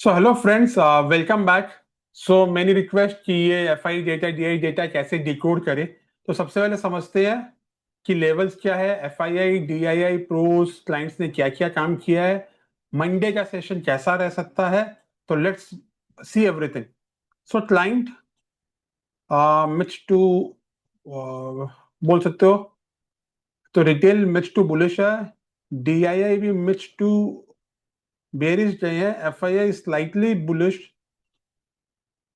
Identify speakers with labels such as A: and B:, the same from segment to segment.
A: सो hello friends, welcome back. So मैंने request की ये F I data D I data कैसे डिकोड करे। तो सबसे पहले समझते हैं कि लेवल्स क्या है, F I D I I pros clients ने क्या क्या काम किया है, मंडे का सेशन कैसा रह सकता है। तो let's see everything. So client mix to बोल सकते हो। तो रिटेल मिक्स टू बुलिश है, डी आई आई भी मिक्स टू बेरिश गए हैं, F I I slightly bullish,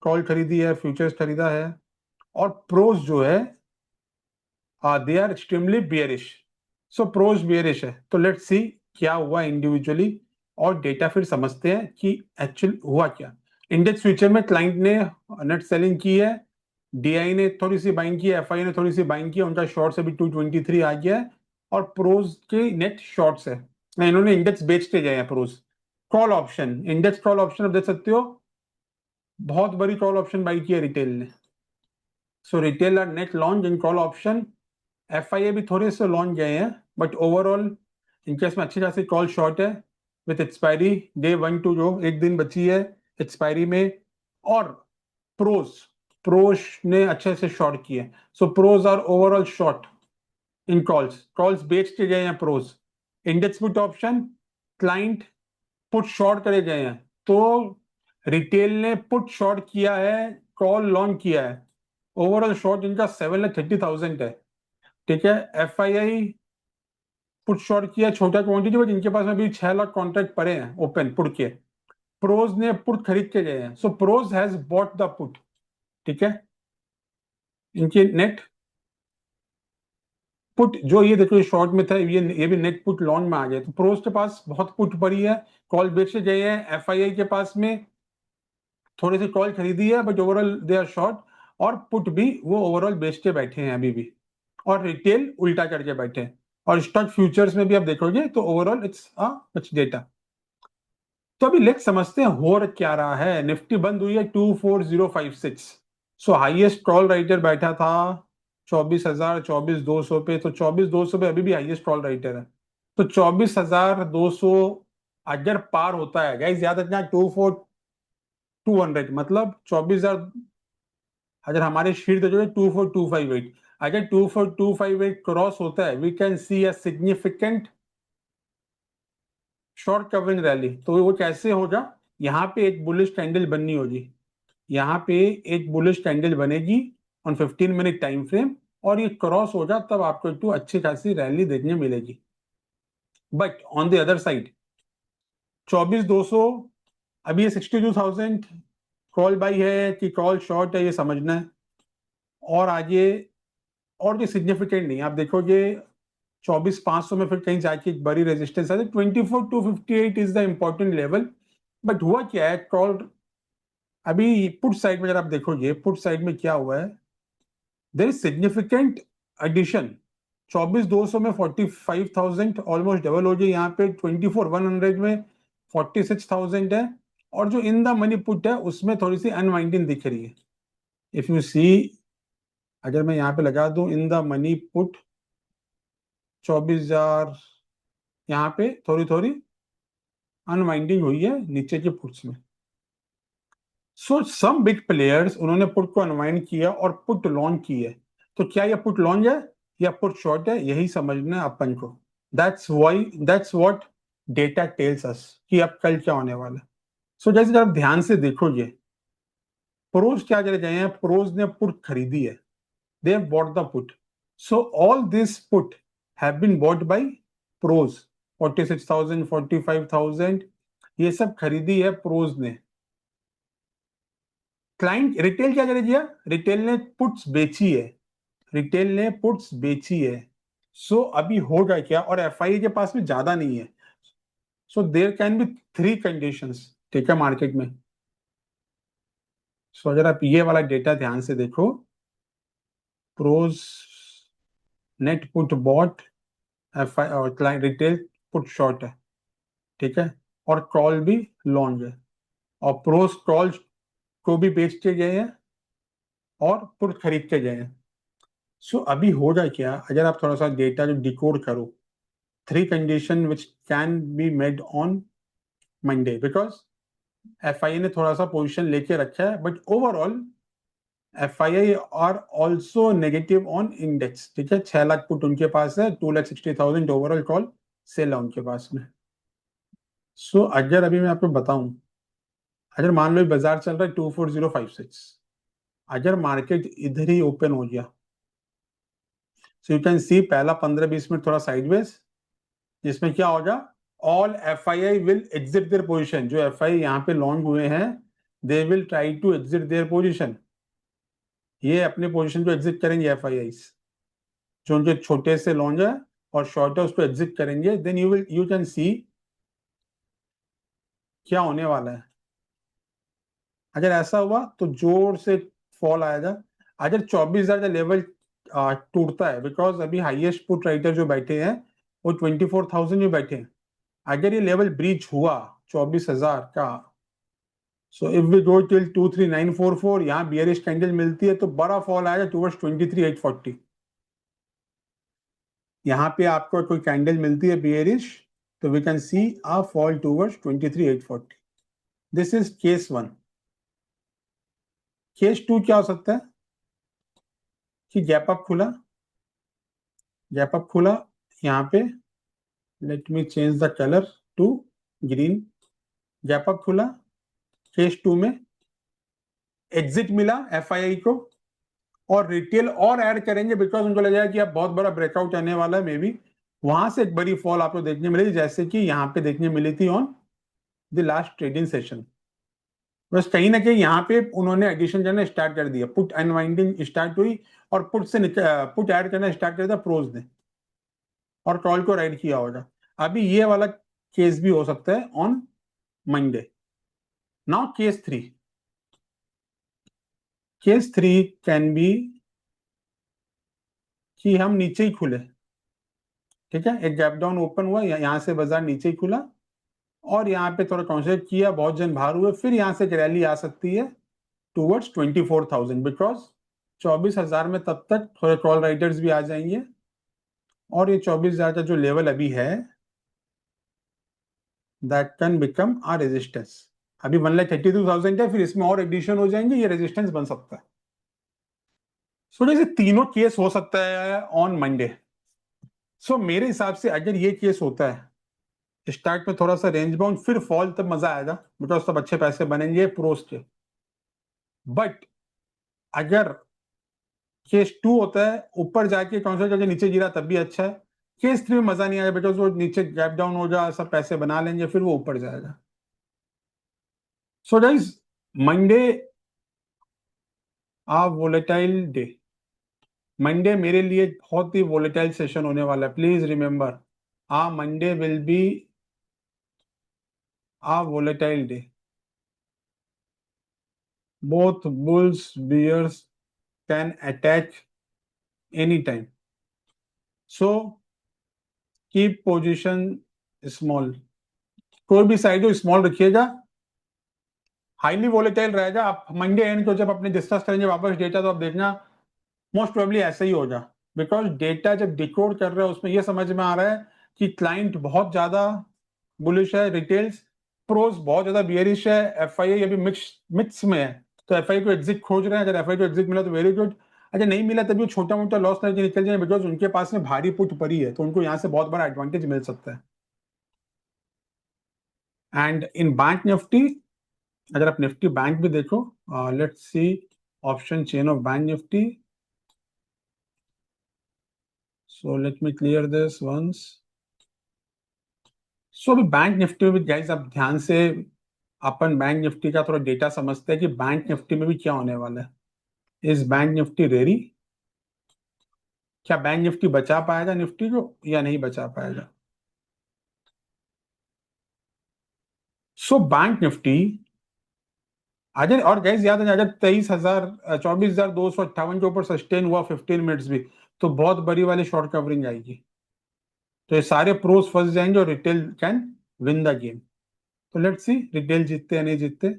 A: call खरीदी है, फ्यूचर्स खरीदा है। और प्रोज जो है they are extremely bearish. So pros bearish है। तो लेट्स सी क्या हुआ इंडिविजुअली और डेटा फिर समझते हैं कि एक्चुअल हुआ क्या। इंडेक्स फ्यूचर में क्लाइंट ने नेट सेलिंग की है, डीआई ने थोड़ी सी बाइंग की है, एफआई ने थोड़ी सी बाइंग की है, उनका शॉर्ट्स अभी 223 आ गया है और प्रोज के नेट शॉर्ट्स है। इन्होंने इंडेक्स बेचते गए हैं pros. Call option, index call option आप देख सकते हो, बहुत बड़ी कॉल ऑप्शन बाई की है रिटेल ने। So retail are net long in call option. FII भी थोड़े से लॉन्च गए हैं, बट ओवरऑल इनकेस में अच्छी खासी कॉल शॉर्ट है विथ एक्सपायरी डे 1 टू जो एक दिन बची है एक्सपायरी में। और प्रोज प्रोज ने अच्छे से शॉर्ट किए। So pros are overall short in calls, calls बेच के गए हैं pros. Index put option client put short करे गए हैं, तो रिटेल ने पुट शॉर्ट किया है, कॉल लॉन्च किया है। ओवरऑल शॉर्ट इनका 7,30,000 है। ठीक है, F I I put short किया छोटा क्वांटिटी, बट इनके पास में भी 6 लाख कॉन्ट्रैक्ट पड़े हैं ओपन पुट के। प्रोज ने पुट खरीद के गए हैं, so pros has bought the put. ठीक है, इनके नेट पुट जो ये देखो शॉर्ट में था, ये भी नेट पुट लॉन्च में आ गए। तो प्रोज के पास बहुत पुट पड़ी है, कॉल बेचे गए हैं। एफ आई आई के पास में थोड़ी सी कॉल खरीदी है, but overall they are short. और पुट भी वो ओवरऑल बेचते बैठे हैं अभी भी, और रिटेल उल्टा करके बैठे हैं। और स्टॉक फ्यूचर्स में भी आप देखोगे तो ओवरऑल इट्स कुछ डेटा। तो अभी लेट समझते हैं हो क्या रहा है। निफ्टी बंद हुई है 24056। सो हाईएस्ट कॉल राइटर बैठा था 24,000, 24,200 पे। तो 24,200 पे अभी भी हाईएस्ट कॉल राइटर है। तो 24,200 अगर पार होता है, गाइस याद रखना, 24,200 मतलब 24,000। अगर हमारे शीट देखोगे 24,258, अगर 24,258 क्रॉस होता है, we can see a significant short covering rally. तो वो कैसे होगा, यहाँ पे एक बुलिश कैंडल बननी होगी, यहाँ पे एक बुलिश कैंडल बनेगी ऑन 15 मिनट टाइम फ्रेम, और ये क्रॉस होगा तब आपको एक अच्छी खासी रैली देखने मिलेगी। But on the other side 24,200, अभी ये 62,000 कॉल बाई है कि कॉल शॉर्ट है, ये समझना है। और आगे और भी सिग्निफिकेंट नहीं, आप देखोगे 24,500 में फिर कहीं जाके एक बड़ी रेजिस्टेंस आती है। 24,258 is the important level. But हुआ क्या है, कॉल अभी पुट साइड में अगर आप देखोगे, पुट साइड में क्या हुआ है, देयर इज सिग्निफिकेंट एडिशन। 24,200 में 45,000 ऑलमोस्ट डबल हो गई। यहाँ पे 24,100 में 46,000 है। और जो इन द मनी पुट है उसमें थोड़ी सी अनवाइंडिंग दिख रही है। इफ यू सी, अगर मैं यहाँ पे लगा दूं इन द मनी पुट 24,000, यहाँ पे थोड़ी थोड़ी अनवाइंडिंग हुई है नीचे के पुट्स में। सो सम बिग प्लेयर्स उन्होंने पुट को अनवाइंड किया और पुट लॉन्च की है। तो क्या ये पुट लॉन्च है या पुट शॉर्ट है, यही समझना है अपन को। That's what data tells us कि अब कल क्या होने वाला है। सो जैसे जब आप ध्यान से देखोगे, प्रोज क्या कर गए हैं, प्रोज ने पुट खरीदी है, they have bought the put. So all this put have been bought by pros. 46,000, 45,000 ये सब खरीदी है प्रोज ने। क्लाइंट रिटेल क्या करेगी, रिटेल ने पुट्स बेची है, रिटेल ने पुट्स बेची है। सो अभी होगा क्या, और एफआई के पास में ज्यादा नहीं है। So there can be 3 conditions, ठीक है, मार्केट में। सो अगर आप ये वाला डेटा ध्यान से देखो, pros net put bought, FI और क्लाइंट रिटेल पुट शॉर्ट है, ठीक है, और कॉल भी लॉन्ग है। और प्रोज कॉल को भी बेच के गए हैं और पुट खरीद के गए हैं। सो अभी होगा क्या, अगर आप थोड़ा सा डेटा जो डिकोड करो, 3 conditions which can be made on Monday, because FII ने थोड़ा सा पोजीशन लेके रखा है, but overall FII are also negative on index. ठीक है, 6 लाख पुट उनके पास है, 2,60,000 ओवरऑल कॉल सेल है उनके पास में। सो अगर अभी मैं आपको बताऊं, अगर मान लो बाजार चल रहा है 24056, अगर मार्केट इधर ही ओपन हो गया, सो यू कैन सी पहला 15-20 मिनट थोड़ा साइडवेज, जिसमें क्या होगा, all FII will exit their position. जो FII यहाँ पे लॉन्ग हुए हैं, they will try to exit their position. ये अपने पोजीशन को एग्जिट करेंगे FIIs, जो उनके छोटे से लॉन्ग है और शॉर्ट है उसको एग्जिट करेंगे। देन यू कैन सी क्या होने वाला है। अगर ऐसा हुआ तो जोर से फॉल आएगा। अगर 24,000 का लेवल टूटता है, बिकॉज अभी हाईएस्ट पुट राइटर जो बैठे हैं वो 24,000 में बैठे हैं, अगर ये लेवल ब्रीच हुआ 24,000 का, so if we go till 23944, यहाँ बियरिश कैंडल मिलती है तो बड़ा फॉल आएगा टुवर्ड्स 23,840। यहाँ पे आपको कोई कैंडल मिलती है बियरिश, तो we can see a fall towards 23,840। This is case 1। Case 2 क्या हो सकता है कि गैप अप खुला, गैप अप खुला यहाँ पे, let me change the colour to green, gap up खुला, केस 2 में एग्जिट मिला FII को, और रिटेल और ऐड करेंगे बिकॉज उनको लगेगा कि अब बहुत बड़ा ब्रेकआउट आने वाला है, मे बी वहां से एक बड़ी फॉल आपको देखने मिलेगी, जैसे कि यहाँ पे देखने मिली थी on the last trading session. बस कहीं ना कहीं यहाँ पे उन्होंने एडिशन करना स्टार्ट कर दिया, पुट अनवाइंडिंग स्टार्ट हुई और पुट से पुट ऐड करना स्टार्ट कर दिया प्रोज ने, और कॉल को राइड किया होगा। अभी ये वाला केस भी हो सकता है on Monday. Now case 3, case 3 can be कि हम नीचे ही खुले। ठीक है, एक गैप डाउन ओपन हुआ, यहाँ से बाजार नीचे ही खुला और यहाँ पे थोड़ा कॉन्सेप्ट किया, बहुत जन बाहर हुए, फिर यहाँ से एक रैली आ सकती है टूवर्ड्स 24,000, बिकॉज 24,000 में तब तक थोड़े कॉल राइडर्स भी आ जाएंगे, और ये 24,000 का जो लेवल अभी है, that can become a resistance. अभी 1,32,000 है, फिर इसमें और एडिशन हो जाएंगे, ये रेजिस्टेंस बन सकता है। सो जैसे तीनों केस हो सकता है ऑन मंडे। सो मेरे हिसाब से अगर ये केस होता है, स्टार्ट में थोड़ा सा रेंज बाउंड, फिर फॉल, तब मजा आएगा बिकॉज तब अच्छे पैसे बनेंगे प्रोस के। बट अगर केस 2 होता है, ऊपर जाके काउंटर करके नीचे गिरा तब भी अच्छा है। केस 3 में मजा नहीं आएगा बिकॉज वो नीचे गैप डाउन हो जाए, सब पैसे बना लेंगे, फिर वो ऊपर जाएगा। So guys, Monday a volatile day. Monday मेरे लिए बहुत ही वोलेटाइल सेशन होने वाला है, please remember, a Monday will be a volatile day. Both bulls bears can attack any time, so keep position small. कोई भी साइड हो स्मॉल रखिएगा, हाईली वोलेटाइल रहेगा। आप मंडे एंड को जब अपने डिस्कस करेंगे वापस डेटा, तो आप देखना मोस्ट प्रोबेबली ऐसा ही होगा, बिकॉज डेटा जब डिकोड कर रहा है उसमें यह समझ में आ रहा है कि क्लाइंट बहुत ज्यादा बुलिश है, रिटेल्स प्रोस बहुत ज्यादा बियरिश है, FII अभी मिक्स में है, तो FII को एग्जिट खोज रहे हैं। अगर FII को एग्जिट मिला तो वेरी गुड, अगर नहीं मिला तभी वो छोटा मोटा लॉस करके निकल जाए, बिकॉज उनके पास में भारी पुट पड़ी है, तो उनको यहाँ से बहुत बड़ा एडवांटेज मिल सकता है। एंड इन बैंक निफ्टी, अगर आप निफ्टी बैंक भी देखो, let's see option chain of bank Nifty, so let me clear this once. So अभी बैंक निफ्टी में भी गाइस आप ध्यान से, अपन बैंक निफ्टी का थोड़ा डेटा समझते हैं कि बैंक निफ्टी में भी क्या होने वाला है। इस बैंक निफ्टी रेडी, क्या बैंक निफ्टी बचा पाएगा निफ्टी को या नहीं बचा पाएगा। सो बैंक निफ्टी अगर, और गैस याद है, अगर 24,258 के ऊपर सस्टेन हुआ 15 मिनट्स भी, तो बहुत बड़ी वाली शॉर्ट कवरिंग आएगी, तो ये सारे प्रोस फंस जाएंगे और retail can win the game. तो लेट्स सी रिटेल जीतते या नहीं जीतते।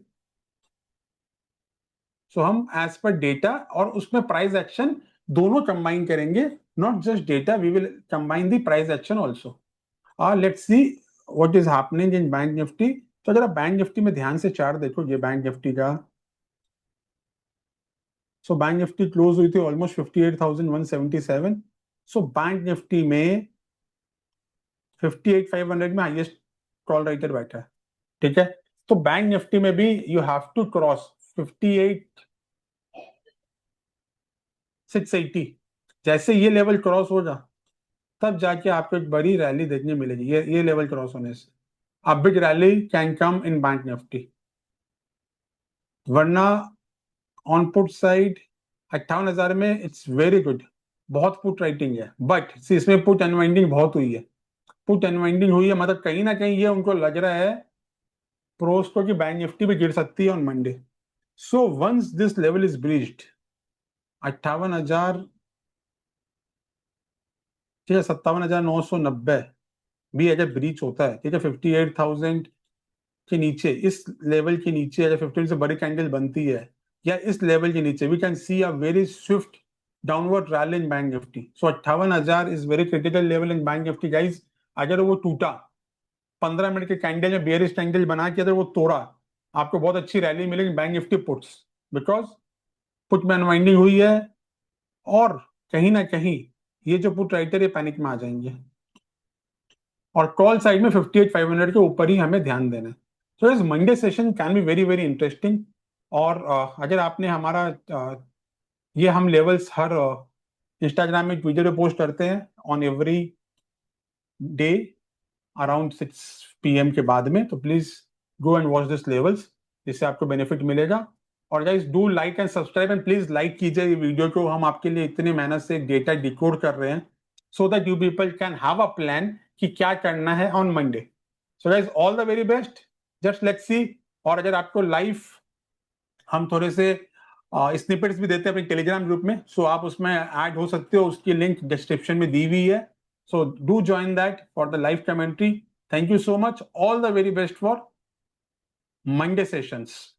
A: सो हम एज पर डेटा और उसमें प्राइस एक्शन दोनों कंबाइन करेंगे, not just data, we will combine the price action also. Let's see what is happening in bank Nifty तो अगर आप बैंक निफ्टी में ध्यान से चार्ट देखो, ये बैंक निफ्टी का, सो बैंक निफ्टी क्लोज हुई थी ऑलमोस्ट 58,177। सो बैंक निफ्टी में 58,500 में हाईएस्ट कॉल राइटर बैठा है, ठीक है। तो बैंक निफ्टी में भी यू हैव टू क्रॉस 58,680। जैसे ये लेवल क्रॉस हो जा, तब जाके आपको एक बड़ी रैली देखने मिलेगी। ये लेवल क्रॉस होने से a big rally can come in bank Nifty. वरना ऑन पुट साइड 58,000 में इट्स वेरी गुड, बहुत पुट राइटिंग है, बट इसमें पुट अनवाइंडिंग बहुत हुई है। पुट अनवाइंडिंग हुई है मतलब कहीं ना कहीं ये उनको लग रहा है प्रोस को कि बैंक निफ्टी भी गिर सकती है on Monday. So once this level is breached 58,000, ठीक है, 57,990 भी अगर ब्रीच होता है, ठीक है, 58,000 के नीचे, इस लेवल के नीचे अगर 15 से बड़ी कैंडल बनती है, या इस लेवल के नीचे, we can see a very swift downward rally in bank Nifty. So 58,000 is very critical level in bank Nifty guys. अगर वो टूटा 15 मिनट के कैंडल में बेयरिश कैंडल बना के अगर वो तोड़ा, आपको बहुत अच्छी रैली मिलेगी bank Nifty puts, because put में अनवाइंडिंग हुई है, और कहीं ना कहीं ये जो पुट राइटर ये पैनिक में आ जाएंगे, और कॉल साइड में 58,500 के ऊपर ही हमें ध्यान देना है। सो इस Monday session can be very very interesting. और अगर आपने हमारा ये हम लेवल्स हर इंस्टाग्राम में ट्विटर पे पोस्ट करते हैं on every day around 6 PM के बाद में, तो please go and watch this levels, जिससे आपको बेनिफिट मिलेगा। और guys do like and subscribe, and please like कीजिए ये वीडियो को, हम आपके लिए इतनी मेहनत से डेटा डिकोड कर रहे हैं, so that you people can have a plan कि क्या करना है on Monday. So guys all the very best, just let's see. और अगर आपको लाइव हम थोड़े से स्निपेट्स भी देते हैं अपने टेलीग्राम ग्रुप में, सो आप उसमें ऐड हो सकते हो, उसकी लिंक डिस्क्रिप्शन में दी हुई है। So do join that for the live commentary. Thank you so much, all the very best for Monday sessions.